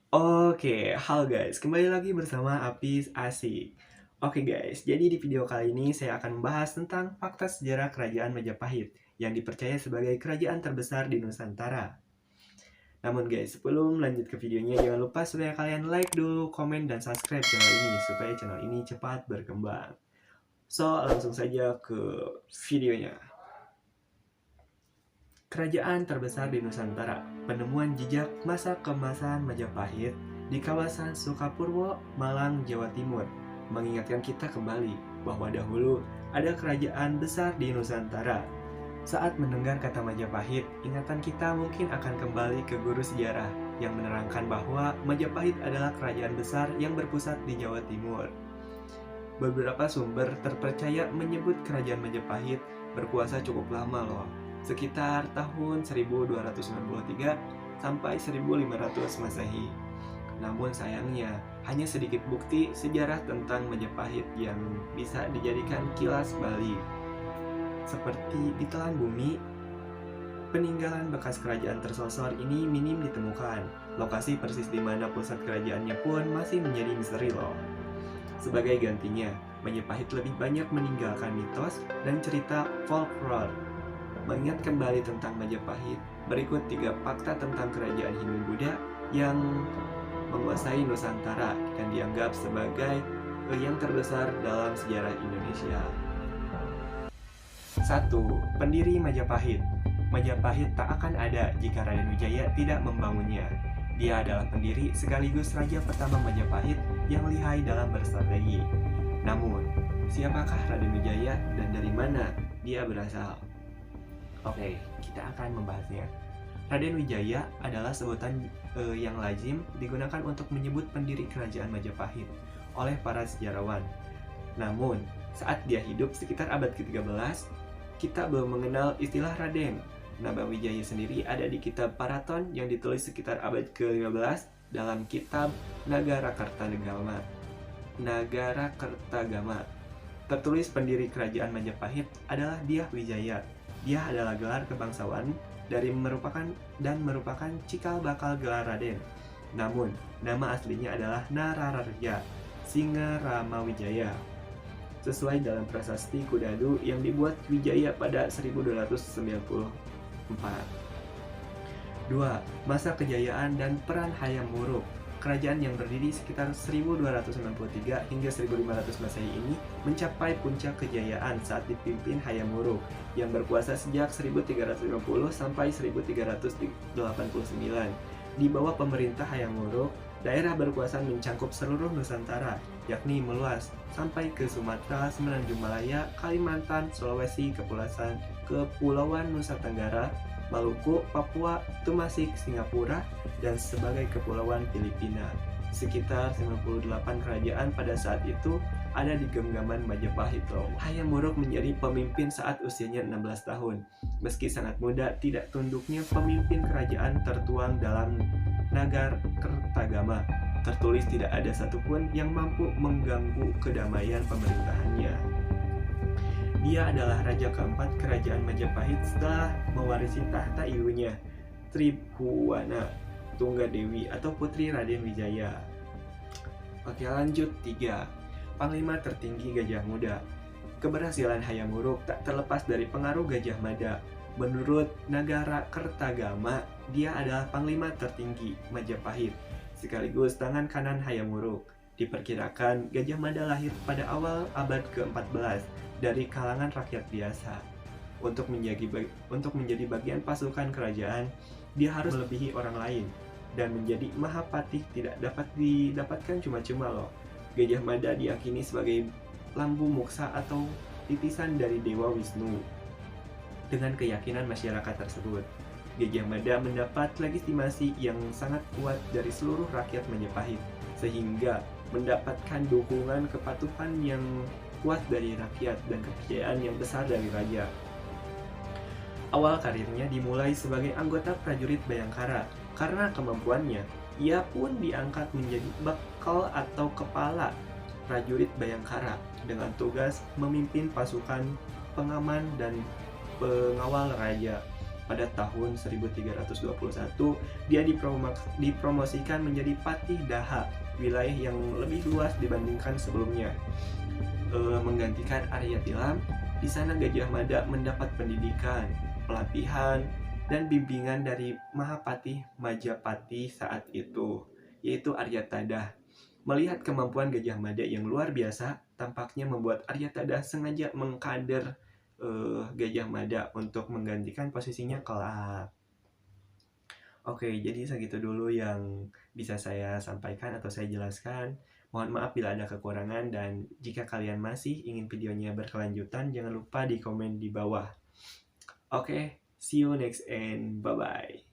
Oke, halo guys, kembali lagi bersama Apis Asik. Oke guys, jadi di video kali ini saya akan membahas tentang fakta sejarah Kerajaan Majapahit yang dipercaya sebagai kerajaan terbesar di Nusantara. Namun guys, sebelum lanjut ke videonya, jangan lupa supaya kalian like dulu, komen, dan subscribe channel ini supaya channel ini cepat berkembang. So, langsung saja ke videonya. Kerajaan terbesar di Nusantara, penemuan jejak masa keemasan Majapahit di kawasan Sukapurwo, Malang, Jawa Timur, mengingatkan kita kembali bahwa dahulu ada kerajaan besar di Nusantara. Saat mendengar kata Majapahit, ingatan kita mungkin akan kembali ke guru sejarah yang menerangkan bahwa Majapahit adalah kerajaan besar yang berpusat di Jawa Timur. Beberapa sumber terpercaya menyebut kerajaan Majapahit berkuasa cukup lama loh, sekitar tahun 1293 sampai 1500 Masehi. Namun sayangnya, hanya sedikit bukti sejarah tentang Majapahit yang bisa dijadikan kilas balik. Seperti ditelan bumi, peninggalan bekas kerajaan tersosor ini minim ditemukan. Lokasi persis di mana pusat kerajaannya pun masih menjadi misteri loh. Sebagai gantinya, Majapahit lebih banyak meninggalkan mitos dan cerita folklore. Mengingat kembali tentang Majapahit, berikut 3 fakta tentang kerajaan Hindu-Buddha yang menguasai Nusantara dan dianggap sebagai yang terbesar dalam sejarah Indonesia. 1. Pendiri Majapahit. Majapahit tak akan ada jika Raden Wijaya tidak membangunnya. Dia adalah pendiri sekaligus raja pertama Majapahit yang lihai dalam berstrategi. Namun, siapakah Raden Wijaya dan dari mana dia berasal? Oke, kita akan membahasnya. Raden Wijaya adalah sebutan yang lazim digunakan untuk menyebut pendiri kerajaan Majapahit oleh para sejarawan. Namun, saat dia hidup sekitar abad ke-13, kita belum mengenal istilah Raden. Nama Wijaya sendiri ada di kitab Paraton yang ditulis sekitar abad ke-15 dalam kitab Nagara Kertagama. Tertulis pendiri kerajaan Majapahit adalah Dyah Wijaya. Dia adalah gelar kebangsawan dari merupakan cikal bakal gelar Raden. Namun, nama aslinya adalah Nararaja Singaramawijaya. Sesuai dalam prasasti Kudadu yang dibuat Wijaya pada 1294. 2. Masa kejayaan dan peran Hayam Wuruk. Kerajaan yang berdiri sekitar 1293 hingga 1500 Masehi ini mencapai puncak kejayaan saat dipimpin Hayam Wuruk yang berkuasa sejak 1350 sampai 1389. Di bawah pemerintah Hayam Wuruk, daerah berkuasa mencakup seluruh Nusantara, yakni meluas sampai ke Sumatera, Semenanjung Malaya, Kalimantan, Sulawesi, Kepulauan Nusa Tenggara, Maluku, Papua, Tumasik, Singapura, dan sebagai kepulauan Filipina. Sekitar 98 kerajaan pada saat itu ada di genggaman Majapahit. Hayam Wuruk menjadi pemimpin saat usianya 16 tahun. Meski sangat muda, tidak tunduknya pemimpin kerajaan tertuang dalam Nagara Kertagama. Tertulis tidak ada satupun yang mampu mengganggu kedamaian pemerintahannya. Dia adalah raja keempat kerajaan Majapahit setelah mewarisi tahta ibunya, Tribhuwana Tunggadewi atau Putri Raden Wijaya. Oke, lanjut. 3. Panglima tertinggi Gajah Mada. Keberhasilan Hayam Wuruk tak terlepas dari pengaruh Gajah Mada. Menurut Nagara Kertagama, dia adalah panglima tertinggi Majapahit, sekaligus tangan kanan Hayam Wuruk. Diperkirakan Gajah Mada lahir pada awal abad ke-14 dari kalangan rakyat biasa. Untuk menjadi bagian pasukan kerajaan, dia harus melebihi orang lain, dan menjadi Mahapatih tidak dapat didapatkan cuma-cuma loh. Gajah Mada diyakini sebagai lambu moksa atau titisan dari Dewa Wisnu. Dengan keyakinan masyarakat tersebut, Gajah Mada mendapat legitimasi yang sangat kuat dari seluruh rakyat Majapahit, sehingga mendapatkan dukungan kepatuhan yang kuat dari rakyat dan kepercayaan yang besar dari raja. Awal karirnya dimulai sebagai anggota prajurit Bayangkara. Karena kemampuannya, ia pun diangkat menjadi bakal atau kepala prajurit Bayangkara dengan tugas memimpin pasukan pengaman dan pengawal raja. Pada tahun 1321, dia dipromosikan menjadi Patih Daha, wilayah yang lebih luas dibandingkan sebelumnya. Menggantikan Arya Tilam, di sana Gajah Mada mendapat pendidikan, pelatihan, dan bimbingan dari Mahapatih Majapati saat itu, yaitu Aryatada. Melihat kemampuan Gajah Mada yang luar biasa, tampaknya membuat Aryatada sengaja mengkader Gajah Mada untuk menggantikan posisinya kelak. Oke, jadi segitu dulu yang bisa saya sampaikan atau saya jelaskan. Mohon maaf bila ada kekurangan, dan jika kalian masih ingin videonya berkelanjutan, jangan lupa di komen di bawah. Oke, see you next and bye-bye.